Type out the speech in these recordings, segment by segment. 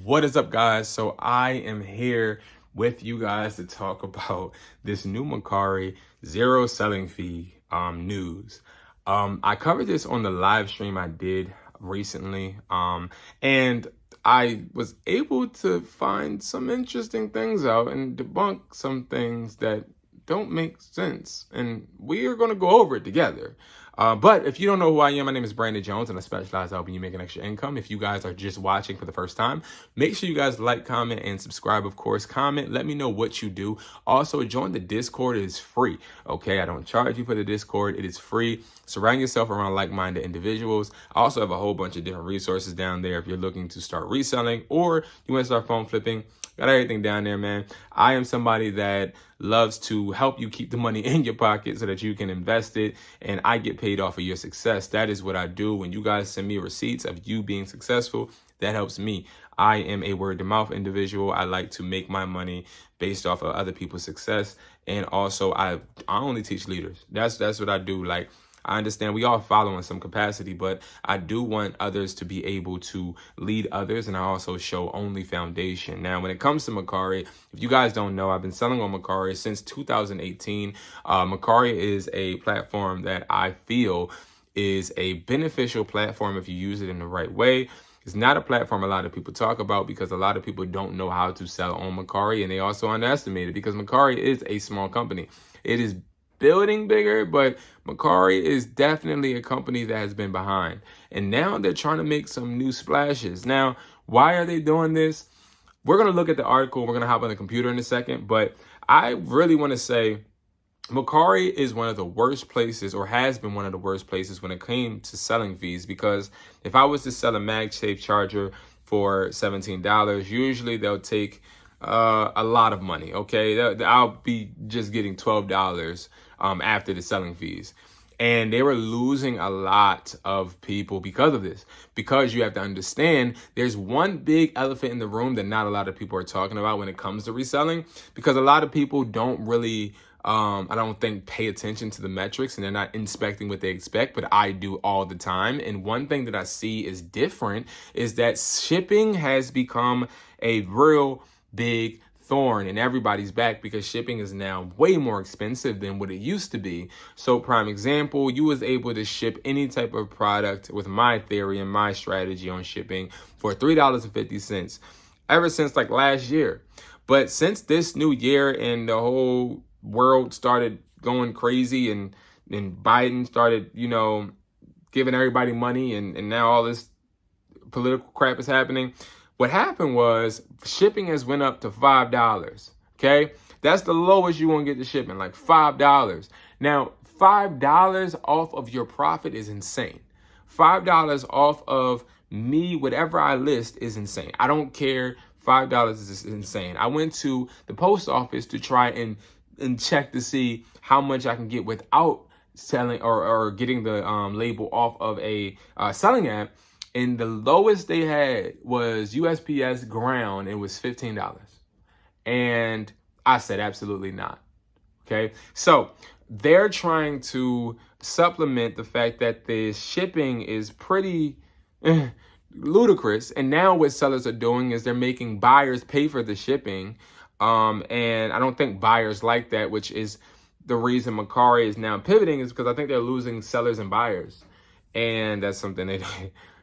What is up, guys? So I am here with you guys to talk about this new Mercari zero selling fee news. I covered this on the live stream I did recently, and I was able to find some interesting things out and debunk some things that don't make sense, and we are going to go over it together. But if you don't know who I am, my name is Brandon Jones, and I specialize in helping you make an extra income. If you guys are just watching for the first time, make sure you guys like, comment, and subscribe. Of course, comment. Let me know what you do. Also, join the Discord. It is free. Okay, I don't charge you for the Discord. It is free. Surround yourself around like-minded individuals. I also have a whole bunch of different resources down there if you're looking to start reselling or you want to start phone flipping. Got everything down there, man. I am somebody that loves to help you keep the money in your pocket so that you can invest it, and I get paid off of your success. That is what I do. When you guys send me receipts of you being successful, that helps me. I am a word-of-mouth individual. I like to make my money based off of other people's success, and also I only teach leaders. That's what I do. Like, I understand we all follow in some capacity, but I do want others to be able to lead others, and I also show only foundation. Now, when it comes to Mercari, if you guys don't know, I've been selling on Mercari since 2018. Mercari is a platform that I feel is a beneficial platform if you use it in the right way. It's not a platform a lot of people talk about because a lot of people don't know how to sell on Mercari, and they also underestimate it because Mercari is a small company. It is building bigger, but Mercari is definitely a company that has been behind. And now they're trying to make some new splashes. Now, why are they doing this? We're going to look at the article. We're going to hop on the computer in a second, but I really want to say Mercari is one of the worst places, or has been one of the worst places when it came to selling fees, because if I was to sell a MagSafe charger for $17, usually they'll take a lot of money. Okay, I'll be just getting $12 after the selling fees. And they were losing a lot of people because of this. Because you have to understand, there's one big elephant in the room that not a lot of people are talking about when it comes to reselling. Because a lot of people don't really, I don't think, pay attention to the metrics, and they're not inspecting what they expect, but I do all the time. And one thing that I see is different is that shipping has become a real big thorn in everybody's back, because shipping is now way more expensive than what it used to be. So prime example, you was able to ship any type of product with my theory and my strategy on shipping for $3.50 ever since like last year. But since this new year and the whole world started going crazy, and Biden started, giving everybody money, and now all this political crap is happening. What happened was shipping has went up to $5. Okay, that's the lowest you want to get the shipping, like $5. Now, $5 off of your profit is insane. $5 off of me, whatever I list, is insane. I don't care. $5 is insane. I went to the post office to try and check to see how much I can get without selling or getting the label off of a selling app. And the lowest they had was USPS ground. It was $15. And I said, absolutely not. Okay. So they're trying to supplement the fact that the shipping is pretty ludicrous. And now what sellers are doing is they're making buyers pay for the shipping. And I don't think buyers like that, which is the reason Mercari is now pivoting, is because I think they're losing sellers and buyers. And that's something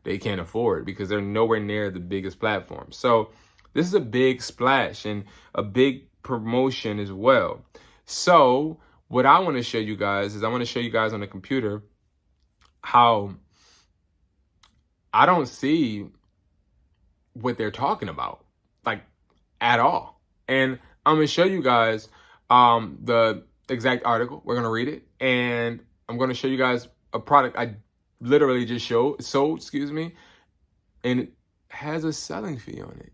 they can't afford, because they're nowhere near the biggest platform. So this is a big splash and a big promotion as well. So what I want to show you guys is I want to show you guys on the computer how I don't see what they're talking about, like, at all. And I'm going to show you guys the exact article. We're going to read it, and I'm going to show you guys a product I literally just sold, and it has a selling fee on it.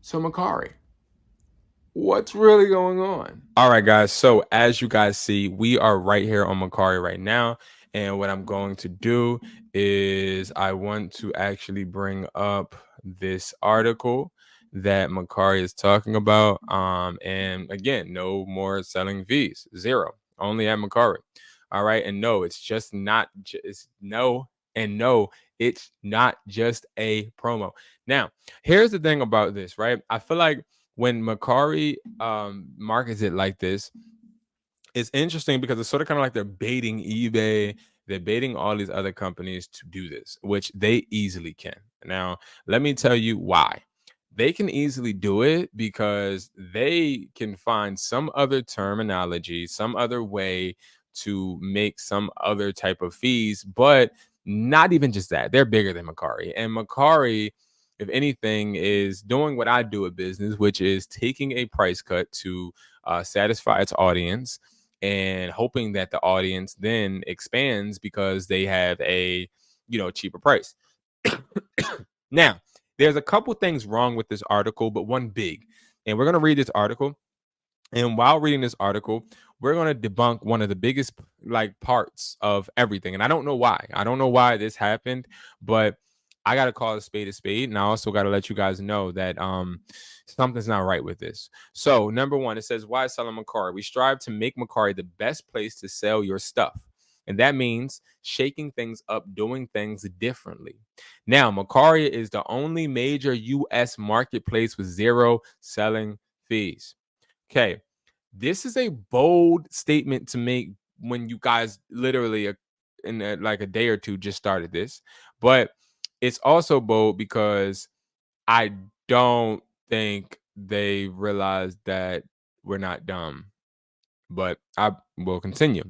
So Mercari, what's really going on? All right, guys. So as you guys see, we are right here on Mercari right now. And what I'm going to do is I want to actually bring up this article that Mercari is talking about. And again, no more selling fees, zero, only at Mercari. All right. And no, it's just not, it's no, And no, it's not just a promo. Now, here's the thing about this, right? I feel like when Mercari markets it like this, it's interesting because it's sort of kind of like they're baiting eBay, they're baiting all these other companies to do this, which they easily can. Now, let me tell you why. They can easily do it because they can find some other terminology, some other way to make some other type of fees, but not even just that. They're bigger than Mercari. And Mercari, if anything, is doing what I do at business, which is taking a price cut to satisfy its audience and hoping that the audience then expands because they have a cheaper price. Now, there's a couple things wrong with this article, but one big. And we're going to read this article. And while reading this article, we're going to debunk one of the biggest parts of everything. And I don't know why. I don't know why this happened, but I got to call a spade a spade. And I also got to let you guys know that something's not right with this. So, number one, it says, why selling Mercari? We strive to make Mercari the best place to sell your stuff. And that means shaking things up, doing things differently. Now, Mercari is the only major U.S. marketplace with zero selling fees. Okay, this is a bold statement to make when you guys literally in like a day or two just started this, but it's also bold because I don't think they realize that we're not dumb. But I will continue.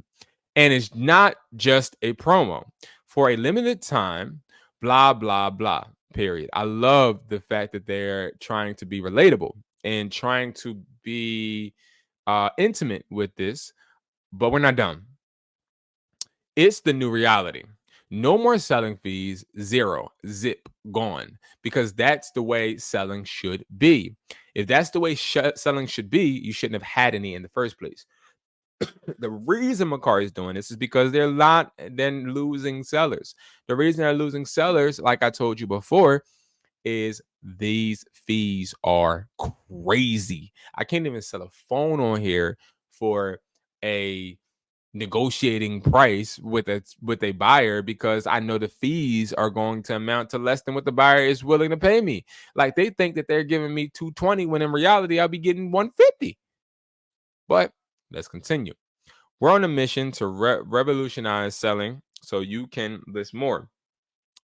And it's not just a promo. For a limited time, blah, blah, blah, period. I love the fact that they're trying to be relatable and trying to be intimate with this, but we're not done. It's the new reality. No more selling fees, zero, zip, gone, because that's the way selling should be. If that's the way selling should be, you shouldn't have had any in the first place. The reason Mercari is doing this is because they're not then losing sellers. The reason they're losing sellers, like I told you before, is these fees are crazy. I can't even sell a phone on here for a negotiating price with a buyer because I know the fees are going to amount to less than what the buyer is willing to pay me. Like they think that they're giving me $220 when in reality I'll be getting $150. But let's continue. We're on a mission to revolutionize selling so you can list more,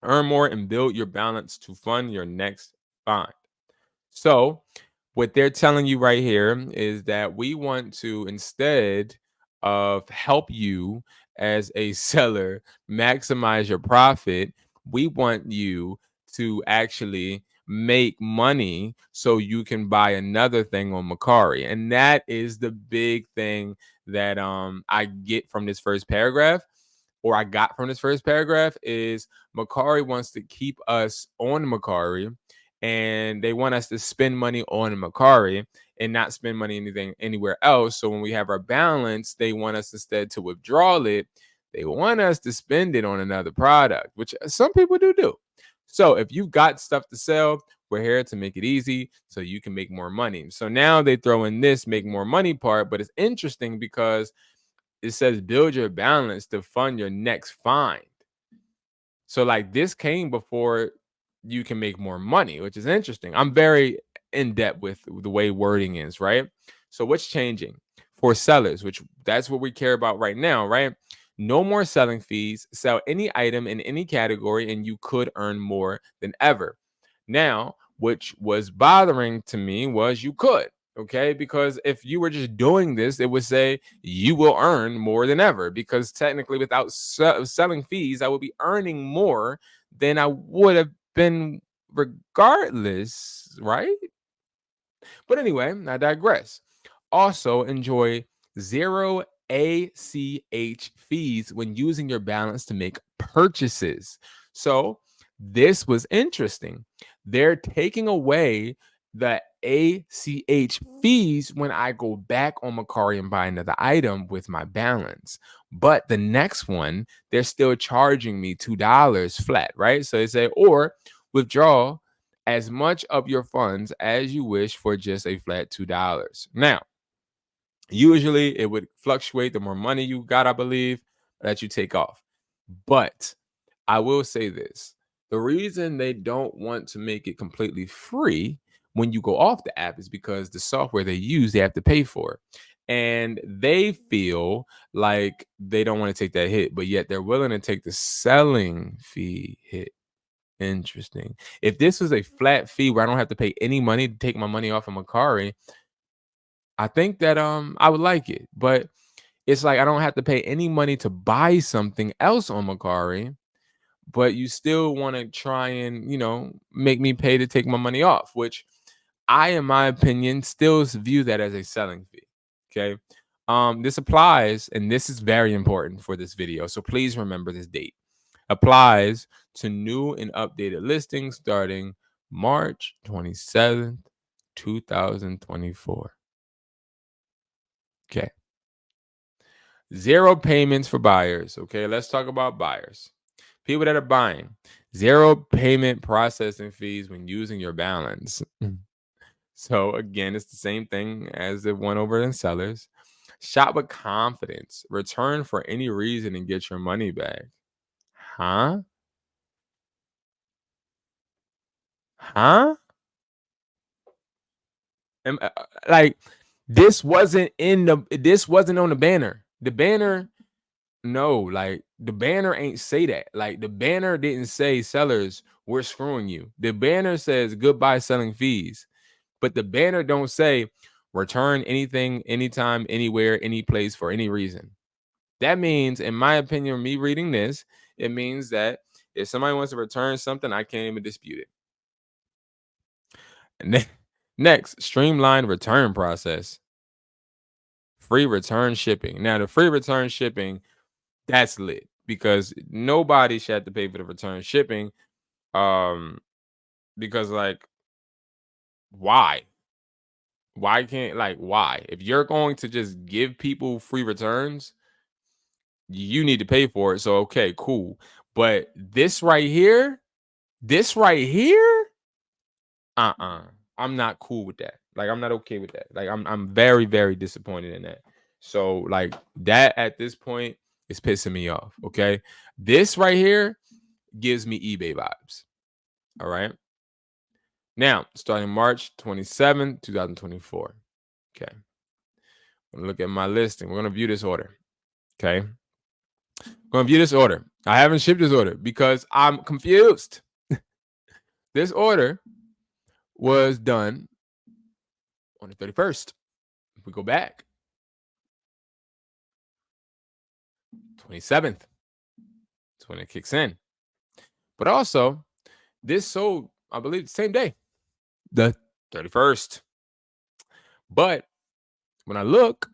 earn more, and build your balance to fund your next find. So, what they're telling you right here is that we want to, instead of help you as a seller maximize your profit, we want you to actually make money so you can buy another thing on Mercari. And that is the big thing that I get from this first paragraph, or I got from this first paragraph, is Mercari wants to keep us on Mercari, and they want us to spend money on Mercari and not spend money anywhere else. So when we have our balance, they want us instead to withdraw it. They want us to spend it on another product, which some people do. So if you've got stuff to sell, we're here to make it easy so you can make more money. So now they throw in this make more money part, but it's interesting because it says build your balance to fund your next find. So like this came before you can make more money, which is interesting. I'm very in depth with the way wording is, right? So what's changing for sellers, which that's what we care about right now, right? No more selling fees. Sell any item in any category and you could earn more than ever. Now, which was bothering to me was you could. Okay, because if you were just doing this, it would say you will earn more than ever. Because technically, without selling fees, I would be earning more than I would have been regardless, right? But anyway, I digress. Also, enjoy zero ACH fees when using your balance to make purchases. So, this was interesting. They're taking away the ACH fees when I go back on Mercari and buy another item with my balance. But the next one, they're still charging me $2 flat, right? So they say, or withdraw as much of your funds as you wish for just a flat $2. Now, usually it would fluctuate the more money you got, I believe, that you take off. But I will say this. The reason they don't want to make it completely free when you go off the app is because the software they use, they have to pay for it. And they feel like they don't want to take that hit, but yet they're willing to take the selling fee hit. Interesting. If this was a flat fee where I don't have to pay any money to take my money off of Mercari, I think that I would like it. But it's like I don't have to pay any money to buy something else on Mercari, but you still want to try and, make me pay to take my money off, which I, in my opinion, still view that as a selling fee. Okay. This applies, and this is very important for this video. So please remember this date. Applies to new and updated listings starting March 27th, 2024. Okay. Zero payments for buyers. Okay. Let's talk about buyers. People that are buying. Zero payment processing fees when using your balance. So again, it's the same thing as the one over in sellers. Shop with confidence. Return for any reason and get your money back. Huh? Huh? Like this wasn't on the banner. The banner, no, like the banner ain't say that. Like the banner didn't say sellers, we're screwing you. The banner says goodbye selling fees. But the banner don't say return anything, anytime, anywhere, any place for any reason. That means, in my opinion, me reading this, it means that if somebody wants to return something, I can't even dispute it. And next, streamlined return process. Free return shipping. Now, the free return shipping, that's lit because nobody should have to pay for the return shipping. Because like, why? Why? If you're going to just give people free returns, you need to pay for it. So okay, cool. But this right here, I'm not cool with that. Like I'm not okay with that. Like I'm very, very disappointed in that. So like that at this point is pissing me off. Okay. This right here gives me eBay vibes. All right. Now, starting March 27th, 2024. Okay. I'm gonna look at my listing. We're gonna view this order. Okay. I'm gonna view this order. I haven't shipped this order because I'm confused. This order was done on the 31st. If we go back, 27th, that's when it kicks in. But also, this sold, I believe, the same day, the 31st. But when I look,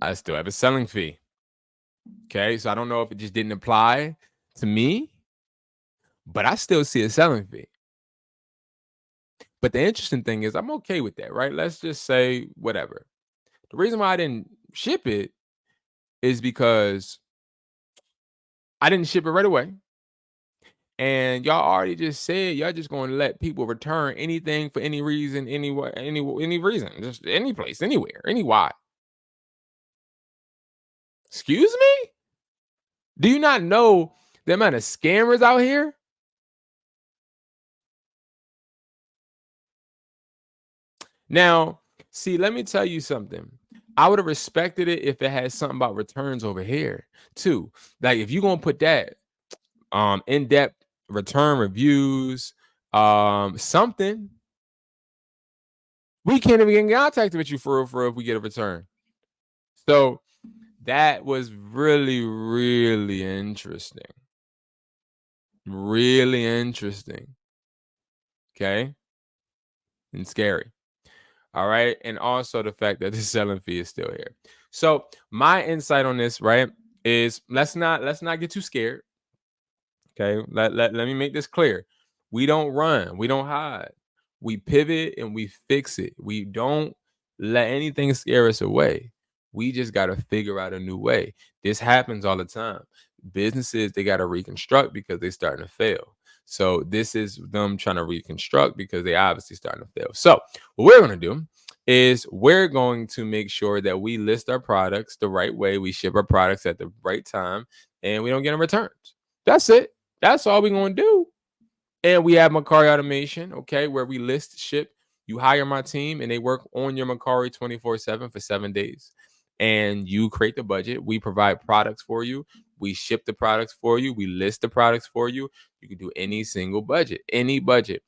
I still have a selling fee. Okay, so I don't know if it just didn't apply to me, but I still see a selling fee. But the interesting thing is, I'm okay with that, right? Let's just say whatever. The reason why I didn't ship it is because I didn't ship it right away. And y'all already just said y'all just going to let people return anything for any reason, anywhere, any reason, just any place, anywhere, any why. Excuse me? Do you not know the amount of scammers out here? Now, see, let me tell you something. I would have respected it if it had something about returns over here too. Like if you're gonna put that in-depth return reviews, something, we can't even get in contact with you for if we get a return. So that was really, really interesting. Really interesting. Okay. And scary. All right. And also the fact that the selling fee is still here. So my insight on this, right, is let's not get too scared. Okay. Let me make this clear. We don't run, we don't hide. We pivot and we fix it. We don't let anything scare us away. We just got to figure out a new way. This happens all the time. Businesses, they got to reconstruct because they're starting to fail. So this is them trying to reconstruct because they obviously starting to fail. So what we're going to do is we're going to make sure that we list our products the right way. We ship our products at the right time and we don't get them returns. That's it. That's all we're going to do. And we have Mercari automation, okay, where we list, ship. You hire my team and they work on your Mercari 24/7 for 7 days. And you create the budget. We provide products for you. We ship the products for you. We list the products for you. You can do any single budget, any budget.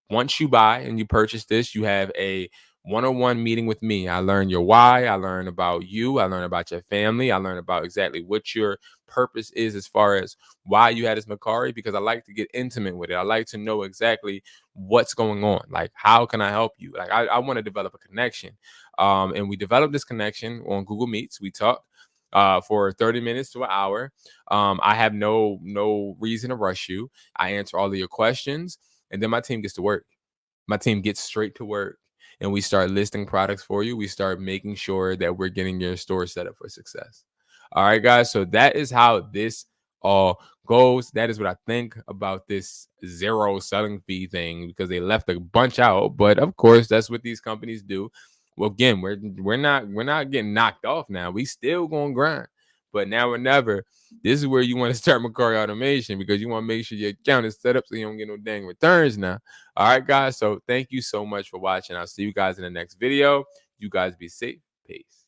Once you buy and you purchase this, you have a one-on-one meeting with me. I learn your why. I learn about you. I learn about your family. I learn about exactly what your purpose is as far as why you had this Mercari, because I like to get intimate with it. I like to know exactly what's going on. Like, how can I help you? Like, I want to develop a connection. And we developed this connection on Google Meets. We talk for 30 minutes to an hour. I have no reason to rush you. I answer all of your questions, and then my team gets to work. My team gets straight to work, and we start listing products for you. We start making sure that we're getting your store set up for success. All right, guys. So that is how this all goes. That is what I think about this zero selling fee thing, because they left a bunch out. But of course, that's what these companies do. Well, again, we're not getting knocked off now. We still gonna grind. But now or never, this is where you want to start Mercari automation, because you want to make sure your account is set up so you don't get no dang returns now. All right, guys. So thank you so much for watching. I'll see you guys in the next video. You guys be safe. Peace.